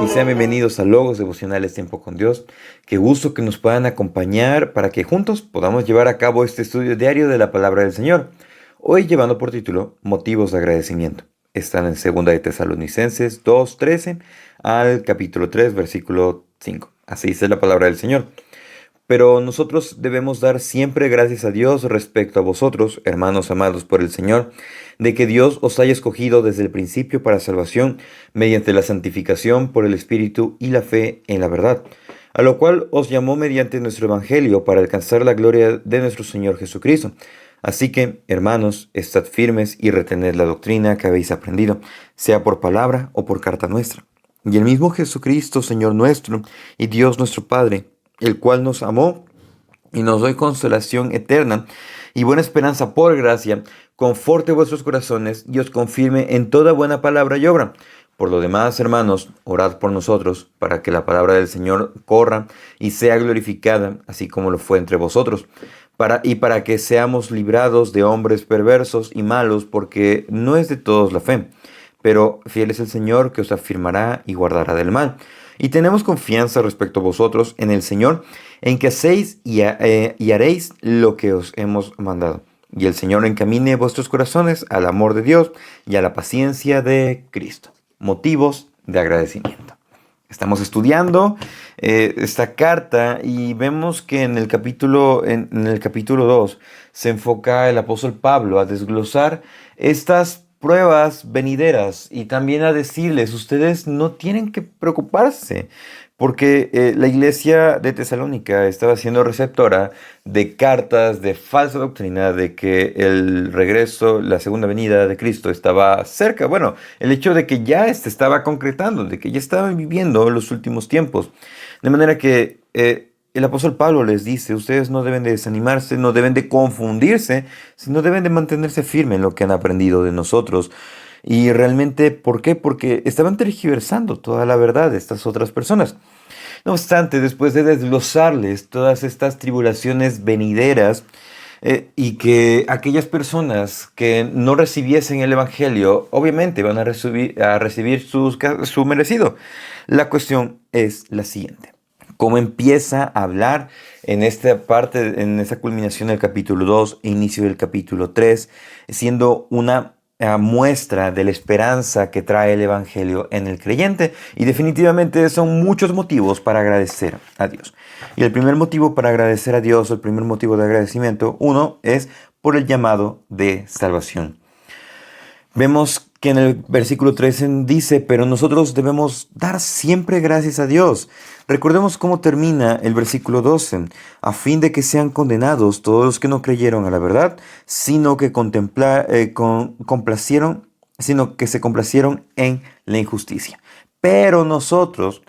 Y sean bienvenidos a Logos Devocionales Tiempo con Dios. Qué gusto que nos puedan acompañar para que juntos podamos llevar a cabo este estudio diario de la palabra del Señor. Hoy llevando por título Motivos de agradecimiento. Están en 2 de Tesalonicenses 2:13 al capítulo 3, versículo 5. Así dice la palabra del Señor. Pero nosotros debemos dar siempre gracias a Dios respecto a vosotros, hermanos amados por el Señor, de que Dios os haya escogido desde el principio para salvación, mediante la santificación por el Espíritu y la fe en la verdad, a lo cual os llamó mediante nuestro Evangelio para alcanzar la gloria de nuestro Señor Jesucristo. Así que, hermanos, estad firmes y retened la doctrina que habéis aprendido, sea por palabra o por carta nuestra. Y el mismo Jesucristo, Señor nuestro, y Dios nuestro Padre, el cual nos amó y nos dio consolación eterna y buena esperanza por gracia, conforte vuestros corazones y os confirme en toda buena palabra y obra. Por lo demás, hermanos, orad por nosotros, para que la palabra del Señor corra y sea glorificada, así como lo fue entre vosotros, para que seamos librados de hombres perversos y malos, porque no es de todos la fe. Pero fiel es el Señor, que os afirmará y guardará del mal. Y tenemos confianza respecto a vosotros en el Señor, en que hacéis y haréis lo que os hemos mandado. Y el Señor encamine vuestros corazones al amor de Dios y a la paciencia de Cristo. Motivos de agradecimiento. Estamos estudiando esta carta y vemos que en el capítulo 2 se enfoca el apóstol Pablo a desglosar estas pruebas venideras y también a decirles: ustedes no tienen que preocuparse, porque la iglesia de Tesalónica estaba siendo receptora de cartas de falsa doctrina de que el regreso, la segunda venida de Cristo estaba cerca. Bueno, el hecho de que ya se estaba concretando, de que ya estaban viviendo los últimos tiempos. De manera que el apóstol Pablo les dice: ustedes no deben de desanimarse, no deben de confundirse, sino deben de mantenerse firmes en lo que han aprendido de nosotros. Y realmente, ¿por qué? Porque estaban tergiversando toda la verdad de estas otras personas. No obstante, después de desglosarles todas estas tribulaciones venideras, y que aquellas personas que no recibiesen el Evangelio, obviamente van a recibir su merecido. La cuestión es la siguiente: cómo empieza a hablar en esta parte, en esta culminación del capítulo 2 e inicio del capítulo 3, siendo una muestra de la esperanza que trae el Evangelio en el creyente. Y definitivamente son muchos motivos para agradecer a Dios. Y el primer motivo para agradecer a Dios, el primer motivo de agradecimiento, uno, es por el llamado de salvación. Vemos que en el versículo 13 dice: pero nosotros debemos dar siempre gracias a Dios. Recordemos cómo termina el versículo 12: a fin de que sean condenados todos los que no creyeron a la verdad, sino que se complacieron en la injusticia. Pero nosotros,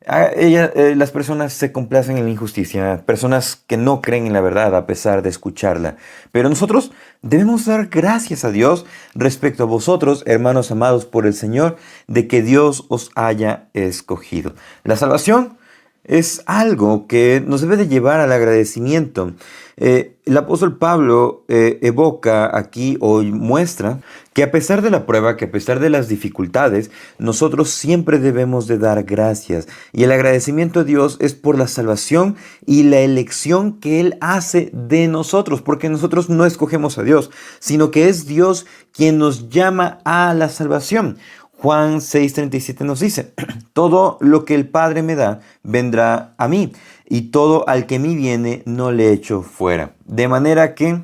las personas se complacen en la injusticia, personas que no creen en la verdad a pesar de escucharla. Pero nosotros debemos dar gracias a Dios respecto a vosotros, hermanos amados por el Señor, de que Dios os haya escogido. La salvación es algo que nos debe de llevar al agradecimiento. El apóstol Pablo evoca aquí o muestra que a pesar de la prueba, que a pesar de las dificultades, nosotros siempre debemos de dar gracias. Y el agradecimiento a Dios es por la salvación y la elección que Él hace de nosotros, porque nosotros no escogemos a Dios, sino que es Dios quien nos llama a la salvación. Juan 6:37 nos dice: todo lo que el Padre me da vendrá a mí, y todo al que a mí viene no le echo fuera. De manera que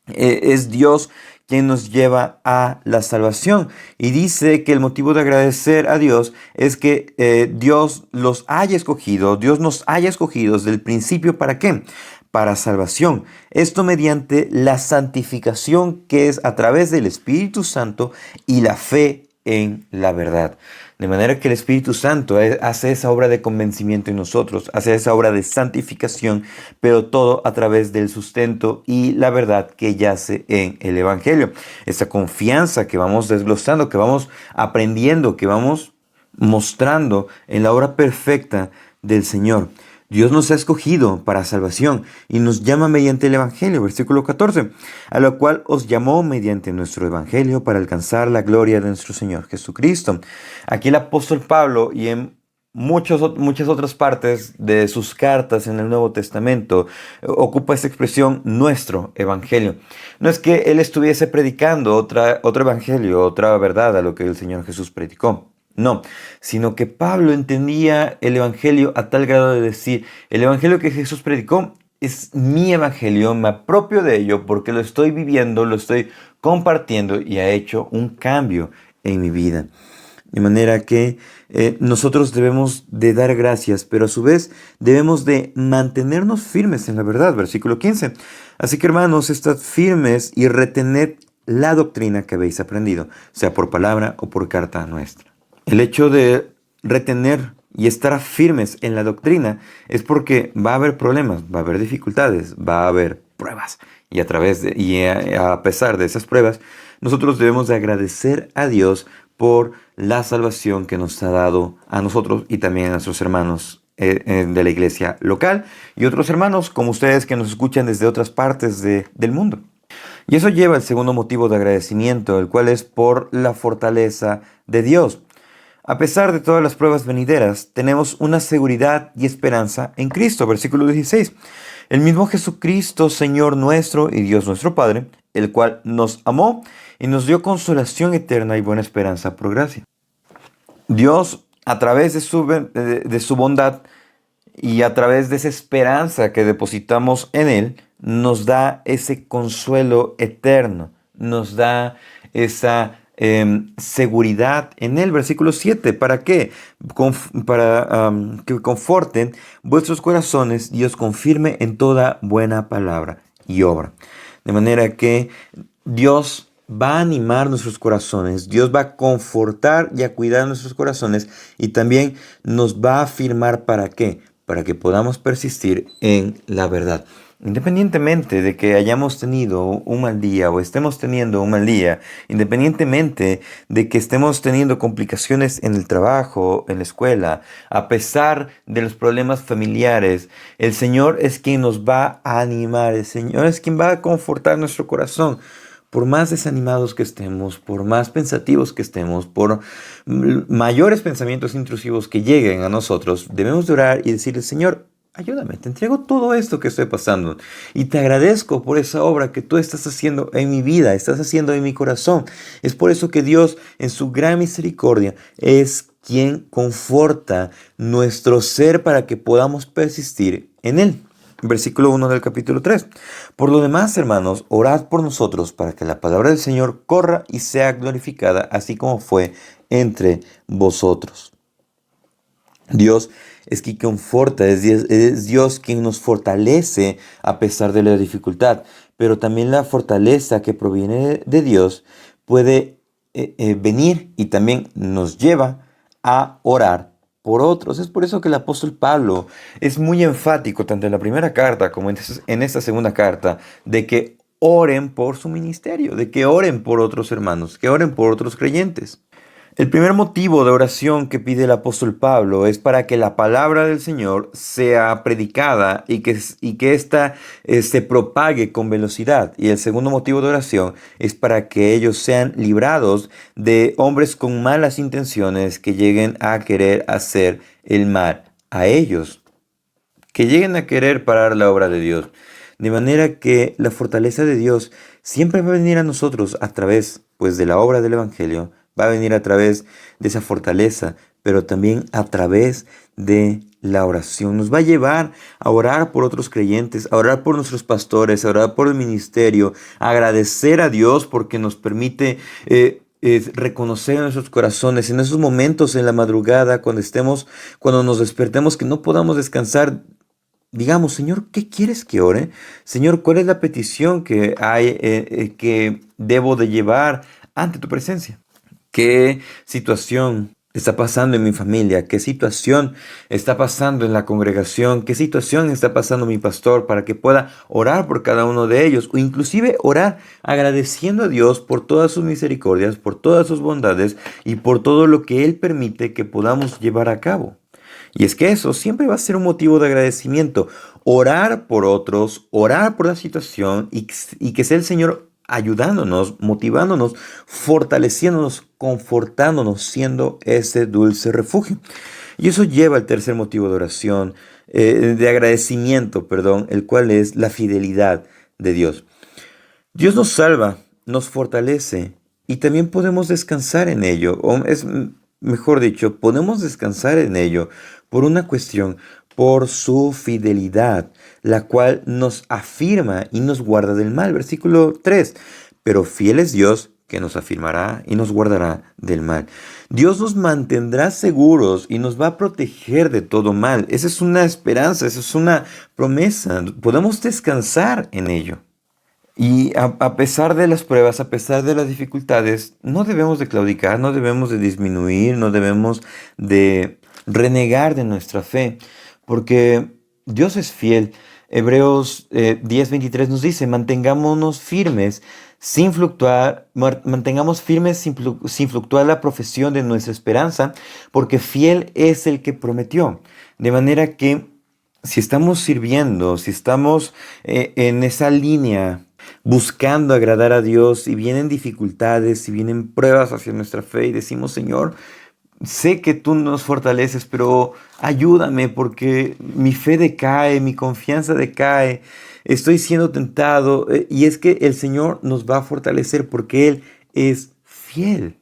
es Dios quien nos lleva a la salvación. Y dice que el motivo de agradecer a Dios es que Dios los haya escogido, Dios nos haya escogido desde el principio. ¿Para qué? Para salvación. Esto mediante la santificación, que es a través del Espíritu Santo y la fe en la verdad. De manera que el Espíritu Santo hace esa obra de convencimiento en nosotros, hace esa obra de santificación, pero todo a través del sustento y la verdad que yace en el Evangelio. Esa confianza que vamos desglosando, que vamos aprendiendo, que vamos mostrando en la obra perfecta del Señor. Dios nos ha escogido para salvación y nos llama mediante el Evangelio, versículo 14, a lo cual os llamó mediante nuestro Evangelio para alcanzar la gloria de nuestro Señor Jesucristo. Aquí el apóstol Pablo y en muchas otras partes de sus cartas en el Nuevo Testamento ocupa esta expresión nuestro Evangelio. No es que él estuviese predicando otro Evangelio, otra verdad a lo que el Señor Jesús predicó. No, sino que Pablo entendía el Evangelio a tal grado de decir, el Evangelio que Jesús predicó es mi Evangelio, me apropio de ello porque lo estoy viviendo, lo estoy compartiendo y ha hecho un cambio en mi vida. De manera que nosotros debemos de dar gracias, pero a su vez debemos de mantenernos firmes en la verdad. Versículo 15. Así que hermanos, estad firmes y retened la doctrina que habéis aprendido, sea por palabra o por carta nuestra. El hecho de retener y estar firmes en la doctrina es porque va a haber problemas, va a haber dificultades, va a haber pruebas. Y a pesar de esas pruebas, nosotros debemos de agradecer a Dios por la salvación que nos ha dado a nosotros y también a nuestros hermanos de la iglesia local y otros hermanos como ustedes que nos escuchan desde otras partes del mundo. Y eso lleva al segundo motivo de agradecimiento, el cual es por la fortaleza de Dios. A pesar de todas las pruebas venideras, tenemos una seguridad y esperanza en Cristo. Versículo 16. El mismo Jesucristo, Señor nuestro y Dios nuestro Padre, el cual nos amó y nos dio consolación eterna y buena esperanza por gracia. Dios, a través de su bondad y a través de esa esperanza que depositamos en Él, nos da ese consuelo eterno, nos da esa seguridad en el versículo 7. ¿Para qué? Para que conforten vuestros corazones y os confirme en toda buena palabra y obra. De manera que Dios va a animar nuestros corazones, Dios va a confortar y a cuidar nuestros corazones y también nos va a afirmar ¿para qué? Para que podamos persistir en la verdad. Independientemente de que hayamos tenido un mal día o estemos teniendo un mal día, independientemente de que estemos teniendo complicaciones en el trabajo, en la escuela, a pesar de los problemas familiares, el Señor es quien nos va a animar, el Señor es quien va a confortar nuestro corazón. Por más desanimados que estemos, por más pensativos que estemos, por mayores pensamientos intrusivos que lleguen a nosotros, debemos de orar y decirle, Señor, ayúdame, te entrego todo esto que estoy pasando y te agradezco por esa obra que tú estás haciendo en mi vida, estás haciendo en mi corazón. Es por eso que Dios, en su gran misericordia, es quien conforta nuestro ser para que podamos persistir en Él. Versículo 1 del capítulo 3. Por lo demás, hermanos, orad por nosotros para que la palabra del Señor corra y sea glorificada, así como fue entre vosotros. Dios es quien conforta, es Dios quien nos fortalece a pesar de la dificultad, pero también la fortaleza que proviene de Dios puede venir y también nos lleva a orar por otros. Es por eso que el apóstol Pablo es muy enfático, tanto en la primera carta como en esta segunda carta, de que oren por su ministerio, de que oren por otros hermanos, que oren por otros creyentes. El primer motivo de oración que pide el apóstol Pablo es para que la palabra del Señor sea predicada y que ésta se propague con velocidad. Y el segundo motivo de oración es para que ellos sean librados de hombres con malas intenciones que lleguen a querer hacer el mal a ellos, que lleguen a querer parar la obra de Dios. De manera que la fortaleza de Dios siempre va a venir a nosotros a través, pues, de la obra del Evangelio. Va a venir a través de esa fortaleza, pero también a través de la oración. Nos va a llevar a orar por otros creyentes, a orar por nuestros pastores, a orar por el ministerio, a agradecer a Dios porque nos permite reconocer en nuestros corazones, en esos momentos en la madrugada, cuando nos despertemos, que no podamos descansar. Digamos, Señor, ¿qué quieres que ore? Señor, ¿cuál es la petición que que debo de llevar ante tu presencia? ¿Qué situación está pasando en mi familia? ¿Qué situación está pasando en la congregación? ¿Qué situación está pasando mi pastor para que pueda orar por cada uno de ellos? O inclusive orar agradeciendo a Dios por todas sus misericordias, por todas sus bondades y por todo lo que Él permite que podamos llevar a cabo. Y es que eso siempre va a ser un motivo de agradecimiento. Orar por otros, orar por la situación y que sea el Señor ayudándonos, motivándonos, fortaleciéndonos, confortándonos, siendo ese dulce refugio. Y eso lleva al tercer motivo de oración, de agradecimiento, perdón, el cual es la fidelidad de Dios. Dios nos salva, nos fortalece y también podemos descansar en ello, mejor dicho, podemos descansar en ello por una cuestión, por su fidelidad, la cual nos afirma y nos guarda del mal. Versículo 3. Pero fiel es Dios que nos afirmará y nos guardará del mal. Dios nos mantendrá seguros y nos va a proteger de todo mal. Esa es una esperanza, esa es una promesa. Podemos descansar en ello. Y a pesar de las pruebas, a pesar de las dificultades, no debemos de claudicar, no debemos de disminuir, no debemos de renegar de nuestra fe, porque Dios es fiel. Hebreos 10:23 nos dice, mantengámonos firmes sin fluctuar, mantengamos firmes sin fluctuar la profesión de nuestra esperanza, porque fiel es el que prometió. De manera que si estamos sirviendo, si estamos en esa línea, buscando agradar a Dios, y vienen dificultades, y vienen pruebas hacia nuestra fe y decimos, Señor, sé que tú nos fortaleces, pero ayúdame porque mi fe decae, mi confianza decae, estoy siendo tentado, y es que el Señor nos va a fortalecer porque Él es fiel.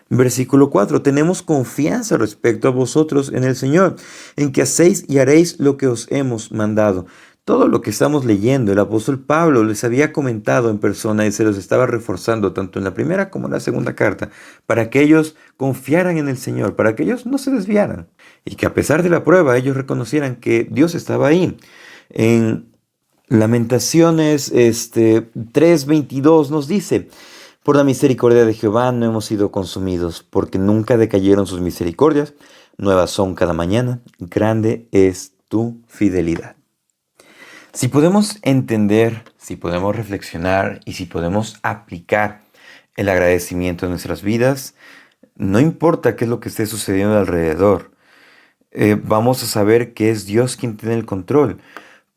Versículo 4. Tenemos confianza respecto a vosotros en el Señor, en que hacéis y haréis lo que os hemos mandado. Todo lo que estamos leyendo, el apóstol Pablo les había comentado en persona y se los estaba reforzando tanto en la primera como en la segunda carta, para que ellos confiaran en el Señor, para que ellos no se desviaran y que a pesar de la prueba ellos reconocieran que Dios estaba ahí. En Lamentaciones 3:22 nos dice, por la misericordia de Jehová no hemos sido consumidos, porque nunca decayeron sus misericordias, nuevas son cada mañana, grande es tu fidelidad. Si podemos entender, si podemos reflexionar y si podemos aplicar el agradecimiento en nuestras vidas, no importa qué es lo que esté sucediendo alrededor, vamos a saber que es Dios quien tiene el control.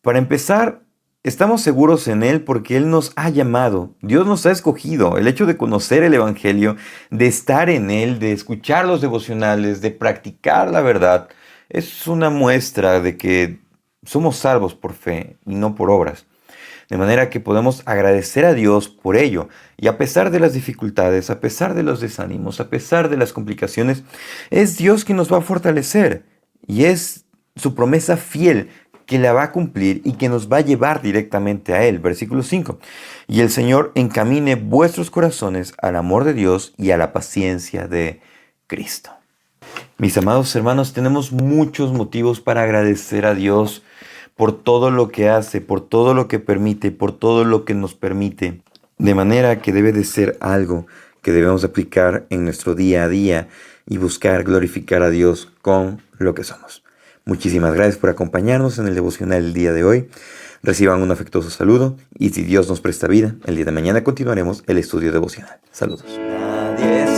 Para empezar, estamos seguros en Él porque Él nos ha llamado, Dios nos ha escogido. El hecho de conocer el Evangelio, de estar en Él, de escuchar los devocionales, de practicar la verdad, es una muestra de que somos salvos por fe y no por obras. De manera que podemos agradecer a Dios por ello. Y a pesar de las dificultades, a pesar de los desánimos, a pesar de las complicaciones, es Dios quien nos va a fortalecer. Y es su promesa fiel que la va a cumplir y que nos va a llevar directamente a Él. Versículo 5. Y el Señor encamine vuestros corazones al amor de Dios y a la paciencia de Cristo. Mis amados hermanos, tenemos muchos motivos para agradecer a Dios por todo lo que hace, por todo lo que permite, por todo lo que nos permite. De manera que debe de ser algo que debemos aplicar en nuestro día a día y buscar glorificar a Dios con lo que somos. Muchísimas gracias por acompañarnos en el devocional del día de hoy. Reciban un afectuoso saludo y si Dios nos presta vida, el día de mañana continuaremos el estudio devocional. Saludos. Nadie